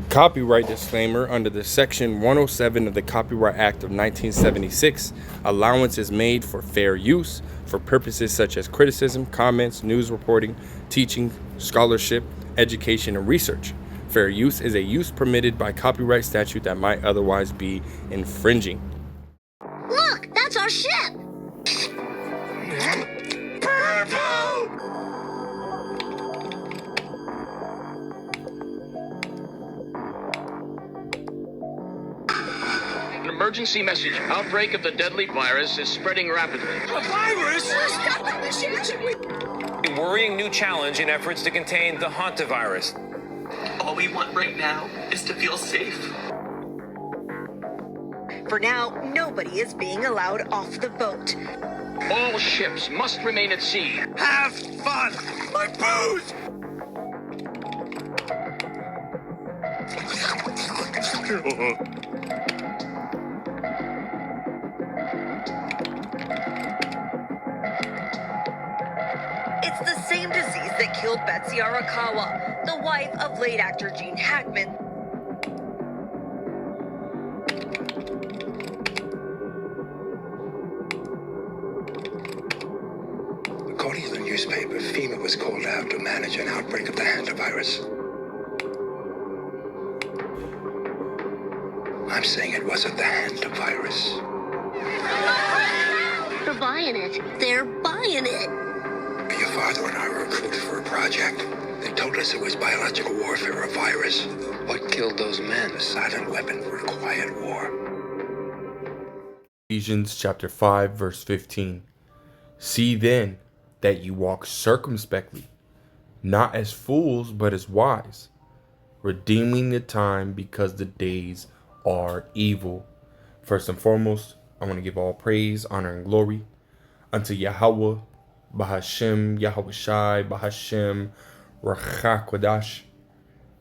Copyright disclaimer: under the Section 107 of the Copyright Act of 1976, allowance is made for fair use for purposes such as criticism, comments, news reporting, teaching, scholarship, education, and research. Fair use is a use permitted by copyright statute that might otherwise be infringing. Look, that's our ship! Emergency message. Outbreak of the deadly virus is spreading rapidly. A virus? A worrying new challenge in efforts to contain the hantavirus. All we want right now is to feel safe. For now, nobody is being allowed off the boat. All ships must remain at sea. Have fun! My booze! It's the same disease that killed Betsy Arakawa, the wife of late actor Gene Hackman. According to the newspaper, FEMA was called out to manage an outbreak of the hantavirus. I'm saying it wasn't the hantavirus. They're buying it. They're buying it. Your father and I were recruited for a project. They told us it was biological warfare, a virus. What killed those men? A silent weapon for a quiet war. Ephesians chapter 5, verse 15. See then that you walk circumspectly, not as fools, but as wise, redeeming the time because the days are evil. First and foremost, I want to give all praise, honor, and glory unto Yahweh, Bahashem, Yahweh Shai, Bahashem, Rachakwadash.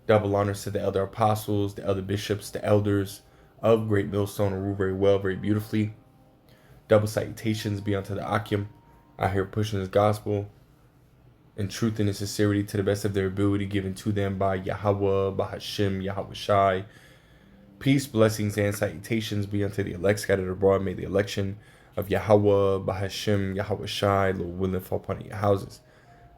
Double honors to the elder apostles, the elder bishops, the elders of Great Millstone, who rule very well, very beautifully. Double salutations be unto the Akim, out here pushing his gospel in truth and in sincerity to the best of their ability, given to them by Yahweh, Bahashem, Yahweh Shai. Peace, blessings, and salutations be unto the elect scattered abroad. May the election of Yahweh, Bahashem, Yahweh Shai, Lord willing, fall upon your houses.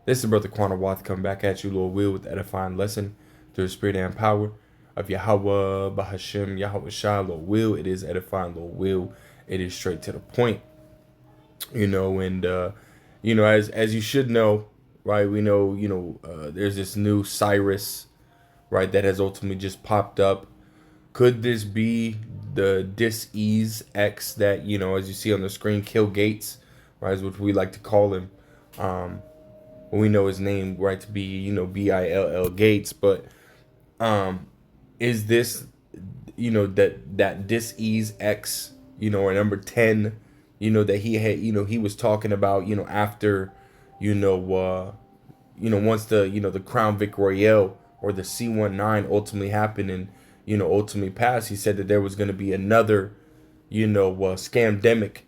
This is Brother Quana Wath coming back at you, Lord will, with the edifying lesson through the spirit and power of Yahweh, Bahashem, Yahweh Shai, Lord will. It is edifying, Lord will. It is straight to the point. And as you should know, right, we know, there's this new Cyrus, right, that has ultimately just popped up. Could this be the Dis-Ease X that, as you see on the screen, Kill Gates, right, is what we like to call him. We know his name, right, to be, Bill Gates, but is this, that Dis-Ease X, or number 10, that he had, he was talking about, after, once the Crown Vic Royale or the C-19 ultimately happened and, ultimately passed, he said that there was going to be another, scamdemic,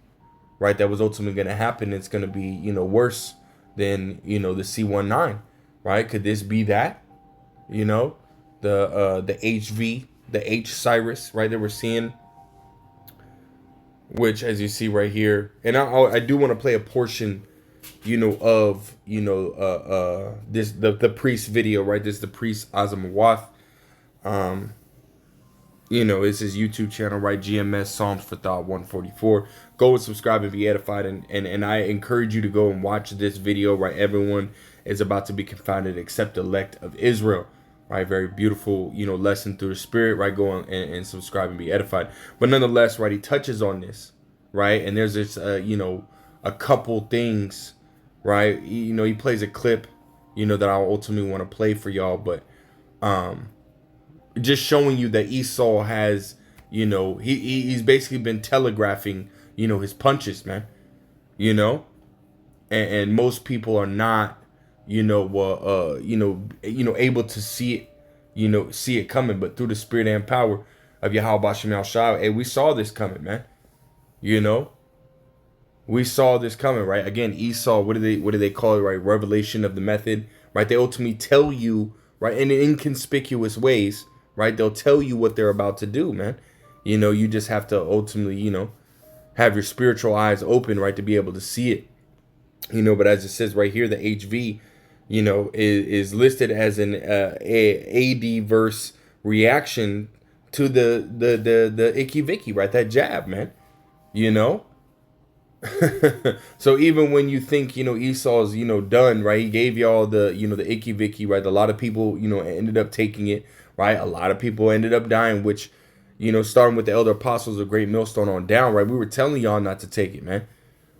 right, that was ultimately going to happen. It's going to be, worse than, the C-19, right? Could this be that, the HV, the H Cyrus, right, that we're seeing, which, as you see right here, and I do want to play a portion, of, this, the priest video, right? This is the priest Azam Wath. It's his YouTube channel, right? GMS Psalms for Thought 144. Go and subscribe and be edified. And I encourage you to go and watch this video, right? Everyone is about to be confounded except the elect of Israel, right? Very beautiful, lesson through the spirit, right? Go on and subscribe and be edified. But nonetheless, right, he touches on this, right? And there's this, a couple things, right? He plays a clip, that I ultimately want to play for y'all, but, just showing you that Esau has, he's basically been telegraphing, his punches, man, and most people are not, able to see it, see it coming, but through the spirit and power of Yahweh Bashem Al Shai, hey, we saw this coming, man, we saw this coming, right? Again, Esau, what do they call it, right? Revelation of the method, right? They ultimately tell you, right, in inconspicuous ways, right? They'll tell you what they're about to do, man. You know, you just have to ultimately, you know, have your spiritual eyes open, right, to be able to see it. You know, but as it says right here, the HV, you know, is listed as an AD verse reaction to the Icky Vicky, right? That jab, man. You know? So even when you think, you know, Esau's, you know, done, right? He gave y'all the, you know, the Icky Vicky, right? A lot of people, you know, ended up taking it, right? A lot of people ended up dying, which, you know, starting with the elder apostles of Great Millstone on down, right? We were telling y'all not to take it, man.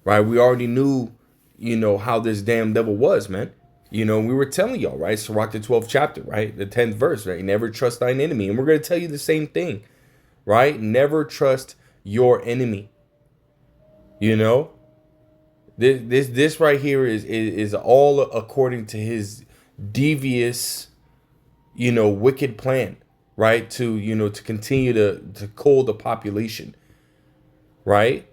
Right? We already knew, you know, how this damn devil was, man. You know, we were telling y'all, right? Sirach, the 12th chapter, right? The 10th verse, right? Never trust thine enemy. And we're going to tell you the same thing, right? Never trust your enemy. You know, this right here is all according to his devious, you know, wicked plan, right? To, you know, to continue to cull the population, right?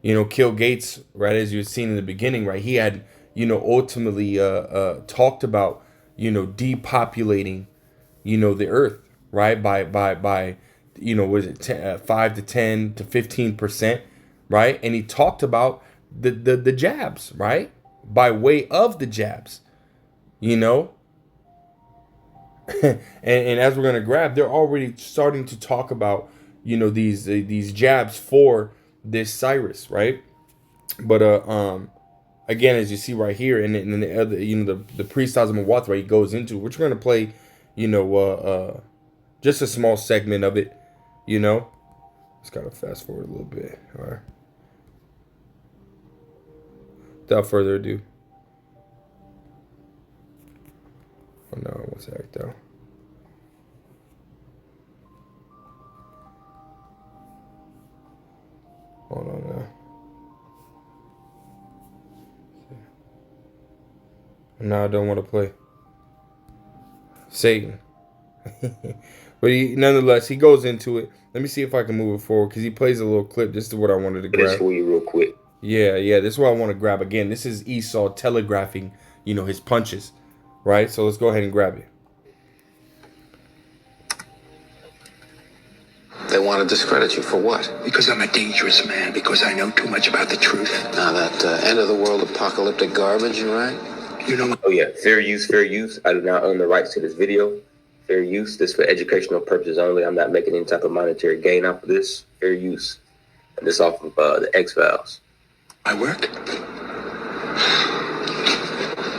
You know, Kill Gates, right, as you've seen in the beginning, right? He had, you know, ultimately talked about, you know, depopulating, you know, the earth, right? By you know, was it 5 to 10 to 15%, right? And he talked about the jabs, right? By way of the jabs, you know. and as we're gonna grab, they're already starting to talk about, you know, these jabs for this Cyrus, right? But again, as you see right here, and then the other, you know, the priest Azamawath, right, he goes into, which we're gonna play, you know, just a small segment of it, you know. Just gotta fast forward a little bit. All right. Without further ado. Oh no, one sec though. Hold on now. No, I don't want to play Satan. But nonetheless, he goes into it. Let me see if I can move it forward, because he plays a little clip. This is what I wanted to grab. This for you real quick. Yeah, this is what I want to grab. Again, this is Esau telegraphing, you know, his punches, right? So let's go ahead and grab it. They want to discredit you for what? Because I'm a dangerous man, because I know too much about the truth. Now that end of the world apocalyptic garbage, you right? You know. Oh yeah, fair use, fair use. I do not own the rights to this video. Fair use. This for educational purposes only. I'm not making any type of monetary gain off of this. Fair use. And this off of the X-Files. My work?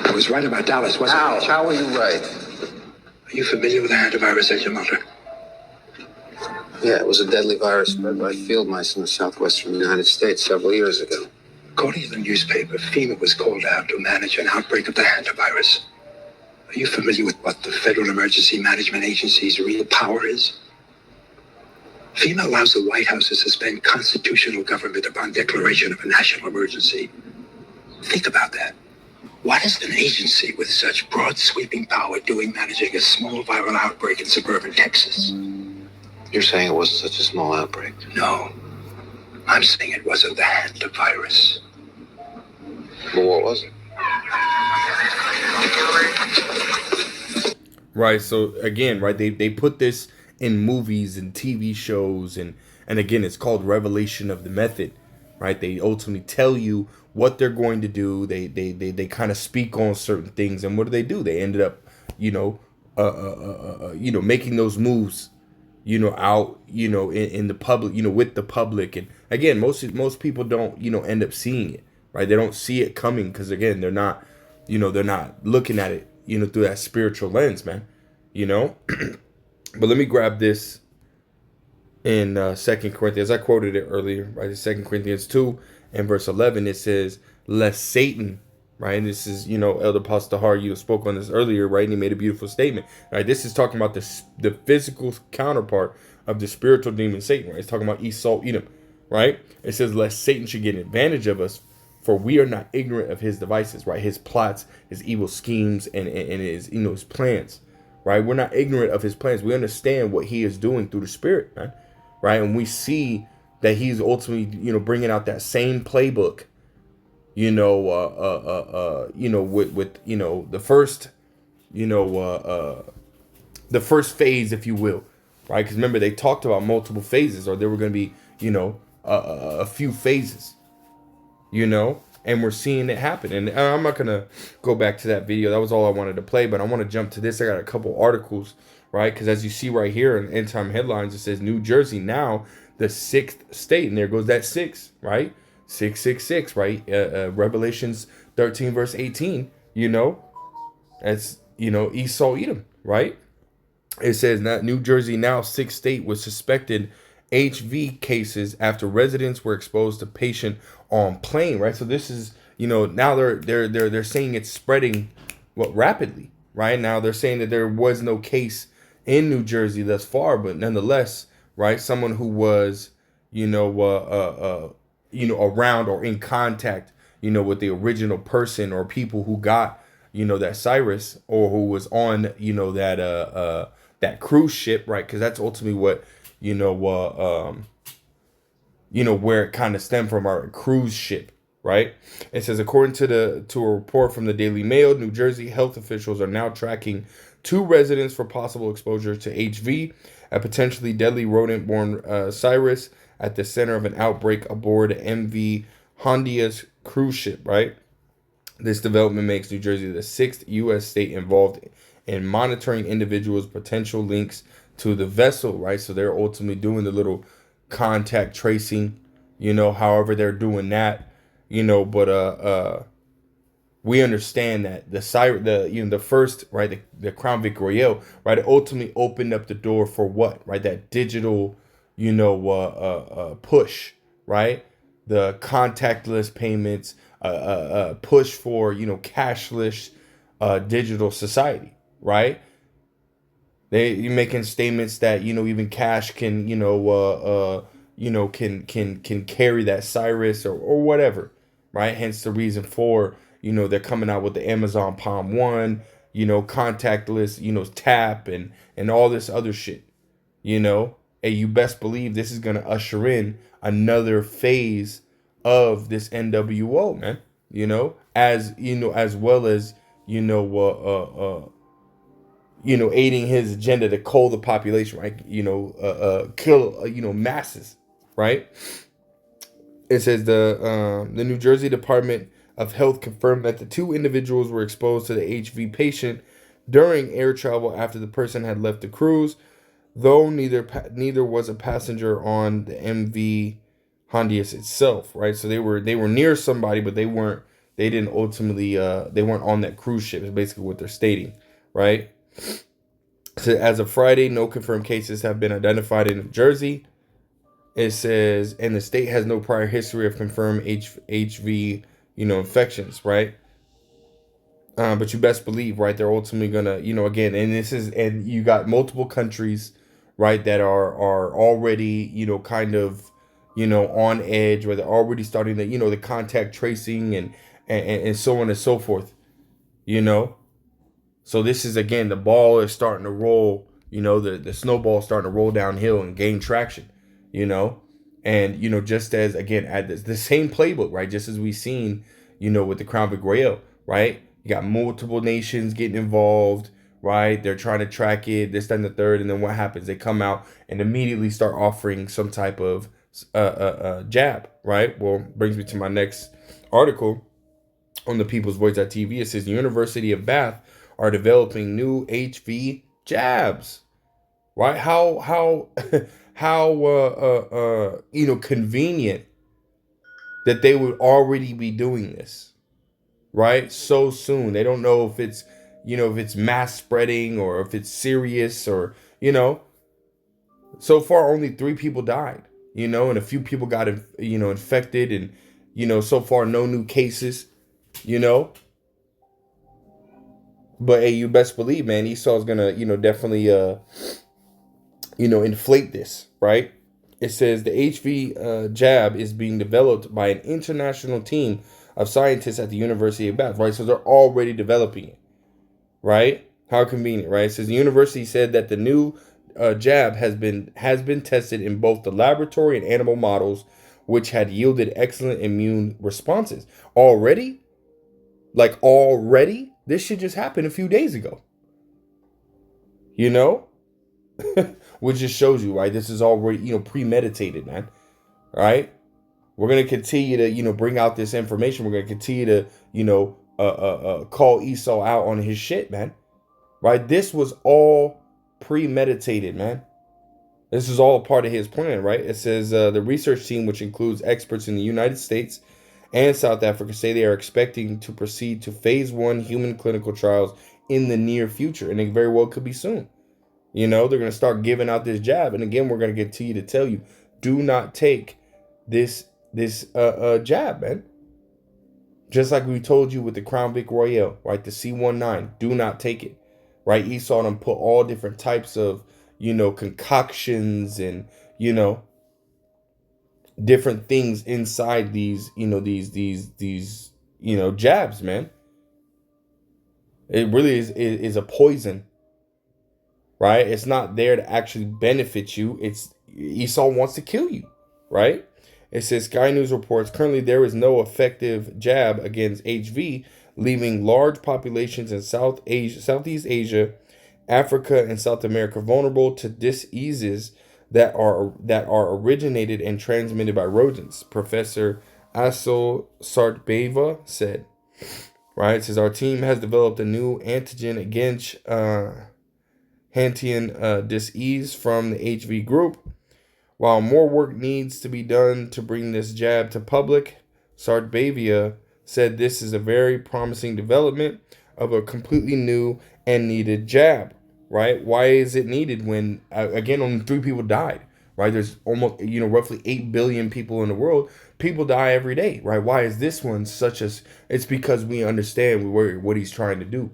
I was right about Dallas, wasn't I? How were you right? Are you familiar with the hantavirus, Agent Mulder? Yeah, it was a deadly virus spread by field mice in the southwestern United States several years ago. According to the newspaper, FEMA was called out to manage an outbreak of the hantavirus. Are you familiar with what the Federal Emergency Management Agency's real power is? FEMA allows the White House to suspend constitutional government upon declaration of a national emergency. Think about that. What is an agency with such broad sweeping power doing managing a small viral outbreak in suburban Texas? You're saying it wasn't such a small outbreak? No. I'm saying it wasn't the hantavirus. Well, what was it? Right, so again, right, they put this in movies and TV shows, and again, it's called revelation of the method, right? They ultimately tell you what they're going to do. They kind of speak on certain things, and what do? They ended up, you know, making those moves, you know, out, you know, in the public, you know, with the public. And again, most people don't, you know, end up seeing it, right? They don't see it coming, because again, they're not looking at it, you know, through that spiritual lens, man, you know. But let me grab this in 2 Corinthians. I quoted it earlier, right? In 2 Corinthians 2 and verse 11, it says, lest Satan, right? And this is, you know, Elder Pastor Har, you spoke on this earlier, right? And he made a beautiful statement, right? This is talking about the physical counterpart of the spiritual demon Satan, right? It's talking about Esau, Edom, right? It says, lest Satan should get an advantage of us, for we are not ignorant of his devices, right? His plots, his evil schemes, and his, you know, his plans. Right, we're not ignorant of his plans. We understand what he is doing through the Spirit, man. Right, and we see that he's ultimately, you know, bringing out that same playbook. You know, with you know the first, you know, the first phase, if you will, right? Because remember, they talked about multiple phases, or there were going to be, a few phases, and we're seeing it happen. And I'm not going to go back to that video. That was all I wanted to play, but I want to jump to this. I got a couple articles, right? Because as you see right here in End Time Headlines, it says New Jersey now the 6th state, and there goes that 6, right? 666, right? Revelations 13 verse 18, that's, Esau Edom, right? It says that New Jersey now 6th state with suspected HV cases after residents were exposed to patient on plane, right? So this is, now they're saying it's spreading rapidly, right? Now they're saying that there was no case in New Jersey thus far, but nonetheless, right? Someone who was, around or in contact, with the original person or people who got, that Cyrus, or who was on, that cruise ship, right? Because that's ultimately what, where it kind of stemmed from, our cruise ship, right? It says, according to a report from the Daily Mail, New Jersey health officials are now tracking 2 residents for possible exposure to HV, a potentially deadly rodent-borne Cyrus, at the center of an outbreak aboard MV Hondias cruise ship, right? This development makes New Jersey the 6th U.S. state involved in monitoring individuals' potential links to the vessel, right? So they're ultimately doing the little contact tracing, however they're doing that, but we understand that the first, right, the Crown Vic Royale, right, it ultimately opened up the door for what, right? That digital, push, right? The contactless payments, push for, cashless, digital society, right? You're making statements that, even cash can, can carry that Cyrus or whatever, right? Hence the reason for, they're coming out with the Amazon Palm One, contactless, tap and all this other shit, and you best believe this is going to usher in another phase of this NWO, man, as well as, aiding his agenda to cull the population, right? Kill, masses, right? It says the New Jersey Department of Health confirmed that the 2 individuals were exposed to the HV patient during air travel after the person had left the cruise, though neither was a passenger on the MV Hondias itself, right? So they were near somebody, but they weren't on that cruise ship, is basically what they're stating, right? So as of Friday, no confirmed cases have been identified in New Jersey. It says, and the state has no prior history of confirmed HV, infections, right? But you best believe, right, they're ultimately gonna, again, and you got multiple countries, right, that are already, kind of, on edge, where they're already starting to, the contact tracing and so on and so forth, So this is, again, the ball is starting to roll, the snowball is starting to roll downhill and gain traction, and, just as, again, at the same playbook, right, just as we've seen, with the Crown Vic Royale, right, you got multiple nations getting involved, right, they're trying to track it, this, that, and the third, and then what happens? They come out and immediately start offering some type of jab, right? Well, brings me to my next article on the People's Voice.tv. It says the University of Bath are developing new HV jabs, right? How convenient that they would already be doing this, right? So soon. They don't know if it's, if it's mass spreading or if it's serious or, so far only 3 people died, and a few people got, infected, and, so far no new cases, But hey, you best believe, man, Esau's gonna, definitely, inflate this, right? It says the HV jab is being developed by an international team of scientists at the University of Bath, right? So they're already developing it, right? How convenient, right? It says the university said that the new jab has been tested in both the laboratory and animal models, which had yielded excellent immune responses. Already? Like already? This shit just happened a few days ago. You know? Which just shows you, right? This is already, premeditated, man. Right? We're going to continue to, bring out this information. We're going to continue to, call Esau out on his shit, man. Right? This was all premeditated, man. This is all a part of his plan, right? It says the research team, which includes experts in the United States and South Africa, say they are expecting to proceed to phase 1 human clinical trials in the near future. And it very well could be soon. They're going to start giving out this jab. And again, we're going to continue to tell you, do not take this jab, man. Just like we told you with the Crown Vic Royale, right? The C19, do not take it, right? Esau done put all different types of, concoctions and, different things inside these, these jabs, man. It really is a poison, right? It's not there to actually benefit you. It's Esau wants to kill you, right? It says Sky News reports currently there is no effective jab against HV, leaving large populations in Southeast Asia, Africa, and South America vulnerable to diseases that are originated and transmitted by rodents. Professor Asel Sartbeva said. Right, it says our team has developed a new antigen against Hantian disease from the HV group. While more work needs to be done to bring this jab to public, Sartbeva said this is a very promising development of a completely new and needed jab. Right? Why is it needed when, again, only 3 people died? Right? There's almost, roughly 8 billion people in the world. People die every day, right? Why is this one such as? It's because we understand what he's trying to do,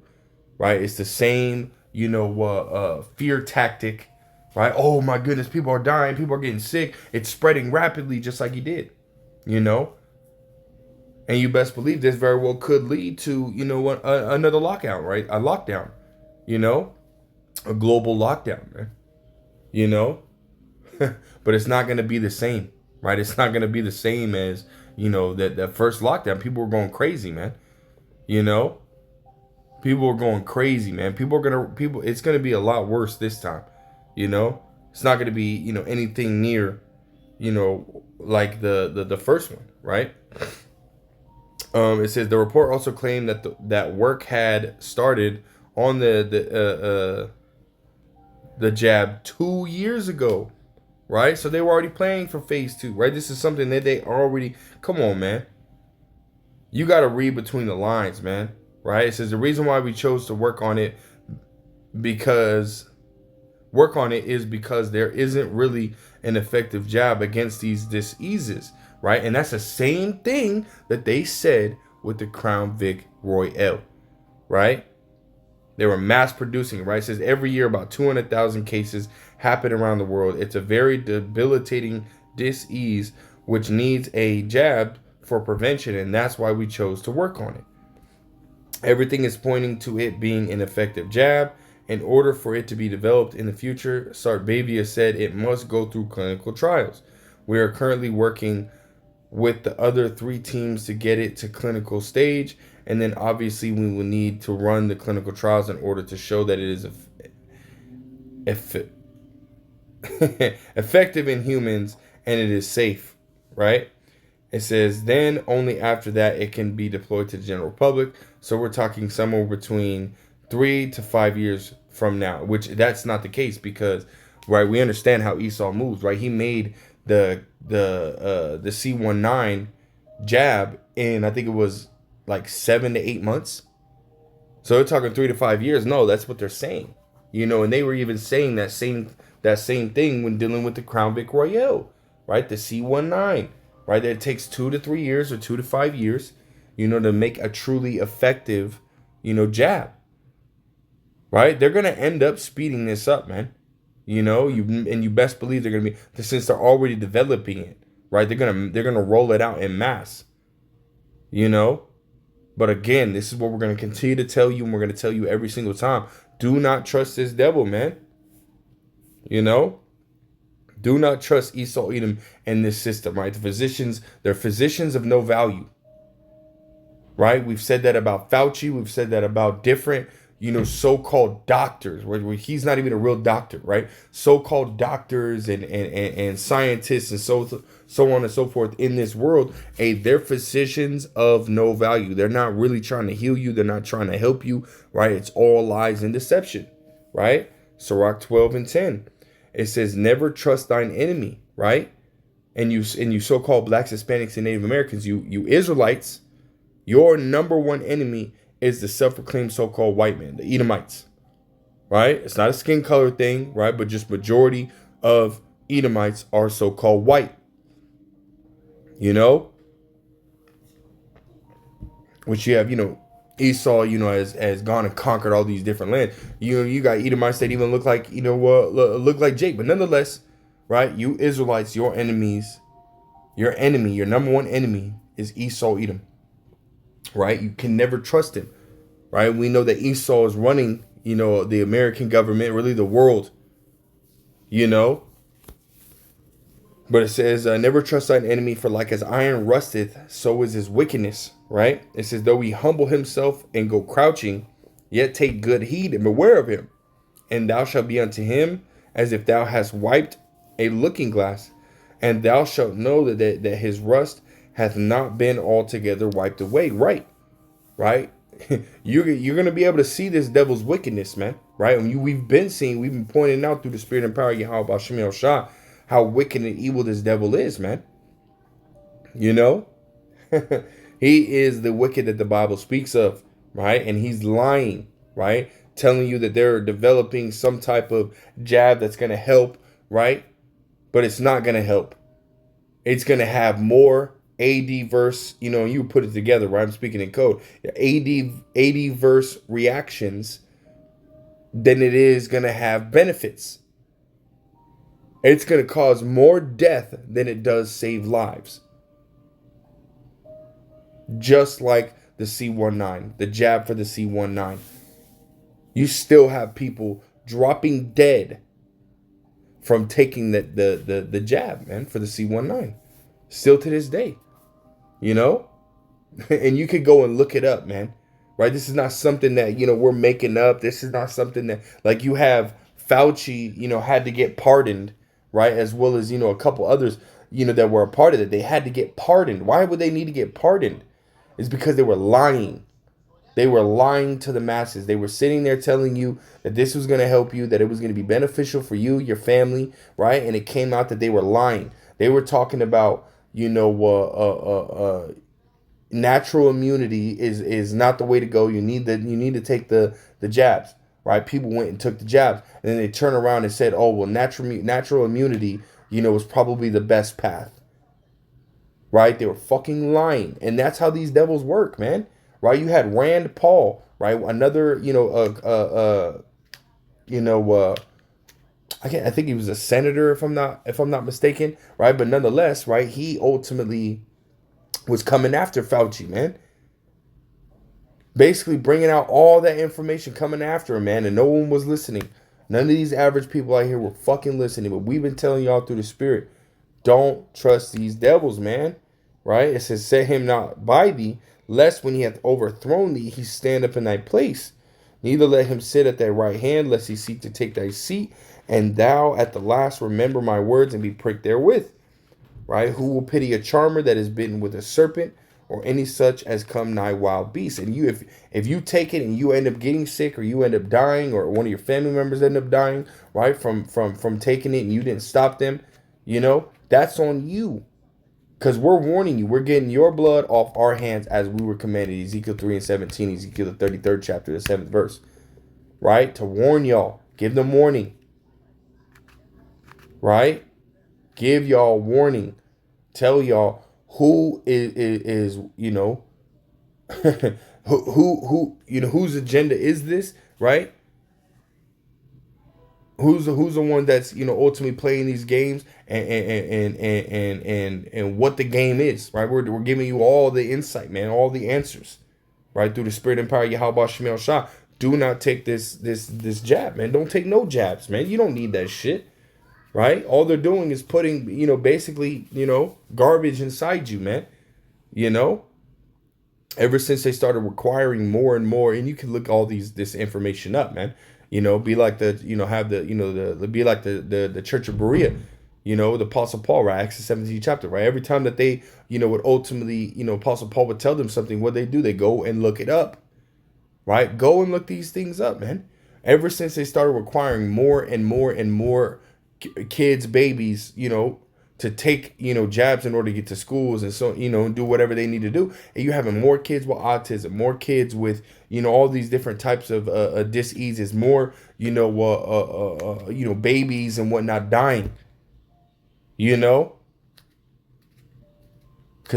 right? It's the same, fear tactic, right? Oh my goodness, people are dying, people are getting sick. It's spreading rapidly, just like he did, And you best believe this very well could lead to, another lockout, right? A lockdown, a global lockdown, man. But it's not going to be the same, right? It's not going to be the same as, that first lockdown. People were going crazy, man. People were going crazy, man. It's going to be a lot worse this time, It's not going to be, anything near, like the first one, right? It says the report also claimed that that work had started on the jab 2 years ago. Right? So they were already planning for phase 2, right? This is something that they already, come on, man. You got to read between the lines, man. Right? It says the reason why we chose to work on it is because there isn't really an effective jab against these diseases, right? And that's the same thing that they said with the Crown Vic Royale, right? They were mass producing, right? It says every year about 200,000 cases happen around the world. It's a very debilitating disease which needs a jab for prevention, and that's why we chose to work on it. Everything is pointing to it being an effective jab. In order for it to be developed in the future, Sartbeva said it must go through clinical trials. We are currently working with the other 3 teams to get it to clinical stage. And then obviously we will need to run the clinical trials in order to show that it is effective in humans and it is safe, right? It says then only after that it can be deployed to the general public. So we're talking somewhere between 3 to 5 years from now, which that's not the case because, right, we understand how Esau moves, right? He made the C19 jab in, I think it was like 7 to 8 months. So they're talking 3 to 5 years. No, that's what they're saying, and they were even saying that same thing when dealing with the Crown Vic Royale, right? The C19, right? That it takes 2 to 3 years or 2 to 5 years, to make a truly effective, jab, right? They're going to end up speeding this up, man. You best believe they're going to be, since they're already developing it, right? They're going to roll it out en masse, But again, this is what we're going to continue to tell you, and we're going to tell you every single time. Do not trust this devil, man. Do not trust Esau Edom and this system, right? They're physicians of no value, right? We've said that about Fauci. We've said that about different, so-called doctors, where he's not even a real doctor, right? So-called doctors and scientists and so on and so forth in this world, they're physicians of no value. They're not really trying to heal you. They're not trying to help you, right? It's all lies and deception, right? Sirach 12:10. It says, never trust thine enemy, right? And you so-called blacks, Hispanics, and Native Americans, you Israelites, your number one enemy is the self-proclaimed so-called white man, the Edomites, right? It's not a skin color thing, right? But just majority of Edomites are so-called white, which you have, Esau, has gone and conquered all these different lands. You got Edomites that even look like, look like Jake, but nonetheless, right? You Israelites, your enemies, your number one enemy is Esau, Edom. Right? You can never trust him. Right? We know that Esau is running, the American government, really the world. But it says, never trust thine enemy, for like as iron rusteth, so is his wickedness. Right? It says, though he humble himself and go crouching, yet take good heed and beware of him. And thou shalt be unto him as if thou hast wiped a looking glass, and thou shalt know that his rust hath not been altogether wiped away. Right? You're going to be able to see this devil's wickedness, man. Right? We've been pointing out through the spirit and power of Yahweh Bashem El Shah how wicked and evil this devil is, man. He is the wicked that the Bible speaks of, right? And he's lying, right? Telling you that they're developing some type of jab that's going to help, right? But it's not going to help. It's going to have more AD verse, you put it together, right? I'm speaking in code. AD verse reactions than it is going to have benefits. It's going to cause more death than it does save lives. Just like the C19, the jab for the C19. You still have people dropping dead from taking the jab, man, for the C19. Still to this day. And you could go and look it up, man. Right? This is not something that, we're making up. This is not something that, like, you have Fauci, had to get pardoned, right? As well as, a couple others, that were a part of it. They had to get pardoned. Why would they need to get pardoned? It's because they were lying. They were lying to the masses. They were sitting there telling you that this was going to help you, that it was going to be beneficial for you, your family, right? And it came out that they were lying. They were talking about, natural immunity is not the way to go. You need to take the jabs, right? People went and took the jabs, and then they turn around and said, oh, well, natural immunity, was probably the best path, right? They were fucking lying. And that's how these devils work, man, right? You had Rand Paul, right? Another, I think he was a senator, if I'm not mistaken, right? But nonetheless, right, he ultimately was coming after Fauci, man. Basically bringing out all that information, coming after him, man, and no one was listening. None of these average people out here were fucking listening. But we've been telling y'all through the spirit, don't trust these devils, man. Right? It says, set him not by thee, lest when he hath overthrown thee, he stand up in thy place. Neither let him sit at thy right hand, lest he seek to take thy seat. And thou at the last remember my words and be pricked therewith. Right? Who will pity a charmer that is bitten with a serpent, or any such as come nigh wild beasts? And you, if you take it and you end up getting sick, or you end up dying, or one of your family members end up dying, right, from taking it, and you didn't stop them, that's on you. Because we're warning you, we're getting your blood off our hands as we were commanded. Ezekiel 3:17, Ezekiel the 33rd chapter, the 7th verse. Right? To warn y'all. Give them warning. Right? Give y'all warning. Tell y'all who is who whose agenda is this, right? Who's the one that's ultimately playing these games and what the game is, right? We're giving you all the insight, man, all the answers, right, through the spirit and power of Yahweh Shemel Shah. Do not take this jab, man. Don't take no jabs, man. You don't need that shit, right? All they're doing is putting, basically, garbage inside you, man. ever since they started requiring more and more, and you can look all this information up, man. Be like be like the Church of Berea, the Apostle Paul, right? Acts the 17th chapter, right? Every time that they, would ultimately, Apostle Paul would tell them something, what they do, they go and look it up, right? Go and look these things up, man. Ever since they started requiring more and more and more kids, babies, to take, jabs in order to get to schools and so, and do whatever they need to do. And you're having more kids with autism, more kids with, all these different types of diseases, more, babies and whatnot dying, because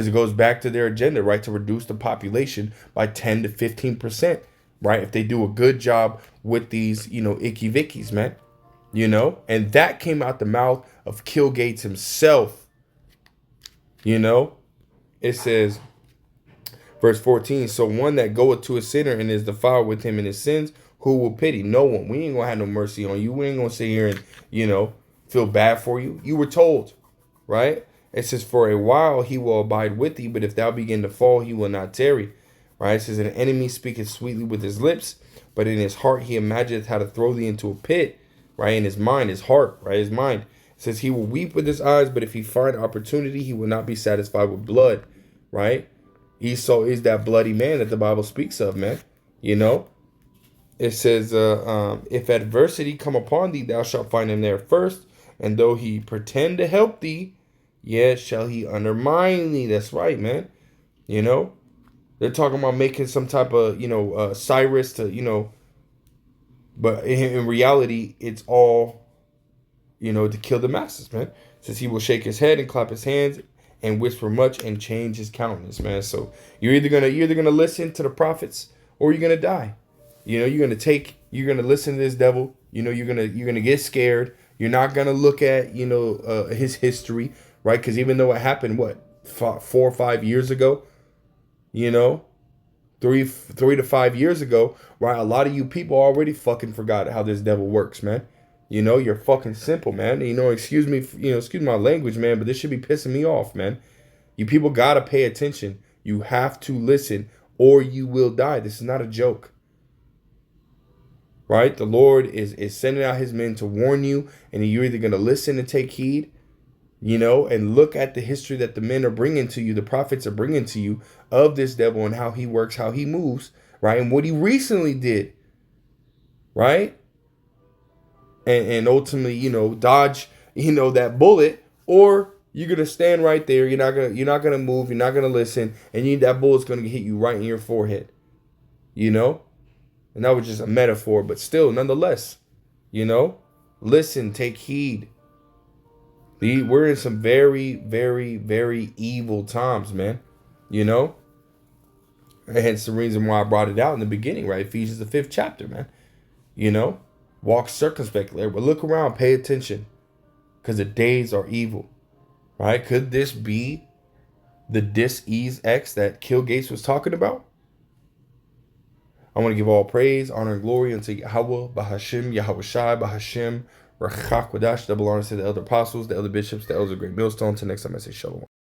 it goes back to their agenda, right? To reduce the population by 10 to 15%, right? If they do a good job with these, icky vickies, man. And that came out the mouth of Kill Gates himself. It says, verse 14, so one that goeth to a sinner and is defiled with him in his sins, who will pity? No one. We ain't gonna have no mercy on you. We ain't gonna sit here and, feel bad for you. You were told, right? It says, for a while he will abide with thee, but if thou begin to fall, he will not tarry. Right? It says, an enemy speaketh sweetly with his lips, but in his heart he imagineth how to throw thee into a pit. Right? In his mind, his heart, right? His mind. It says he will weep with his eyes, but if he find opportunity, he will not be satisfied with blood. Right? Esau is that bloody man that the Bible speaks of, man. It says, if adversity come upon thee, thou shalt find him there first. And though he pretend to help thee, yet shall he undermine thee. That's right, man. They're talking about making some type of, Cyrus to, but in reality, it's all, to kill the masses, man. It says he will shake his head and clap his hands and whisper much and change his countenance, man. So you're either gonna listen to the prophets or you're gonna die. You're gonna listen to this devil. You're gonna get scared. You're not gonna look at his history, right? Because even though it happened 4 or 5 years ago, 3 to 5 years ago, right? A lot of you people already fucking forgot how this devil works, man. You're fucking simple, man. Excuse my language, man, but this should be pissing me off, man. You people gotta pay attention. You have to listen or you will die. This is not a joke. Right? The Lord is sending out his men to warn you, and you're either gonna listen and take heed, and look at the history that the men are bringing to you, the prophets are bringing to you of this devil and how he works, how he moves, right? And what he recently did, right? And ultimately, dodge, that bullet, or you're going to stand right there. You're not going to move. You're not going to listen. And that bullet's going to hit you right in your forehead, And that was just a metaphor, but still, nonetheless, listen, take heed. We're in some very, very, very evil times, man. And hence the reason why I brought it out in the beginning, right? Ephesians the 5th chapter, man. Walk circumspectly. But look around, pay attention. Because the days are evil. Right? Could this be the dis-ease X that Kill Gates was talking about? I want to give all praise, honor, and glory unto Yahweh, Bahashim, Yahweh Shai, Bahashim, Rachak Wadash, double honor to the elder apostles, the elder bishops, the elders of Great Millstone. Till next time I say shalom.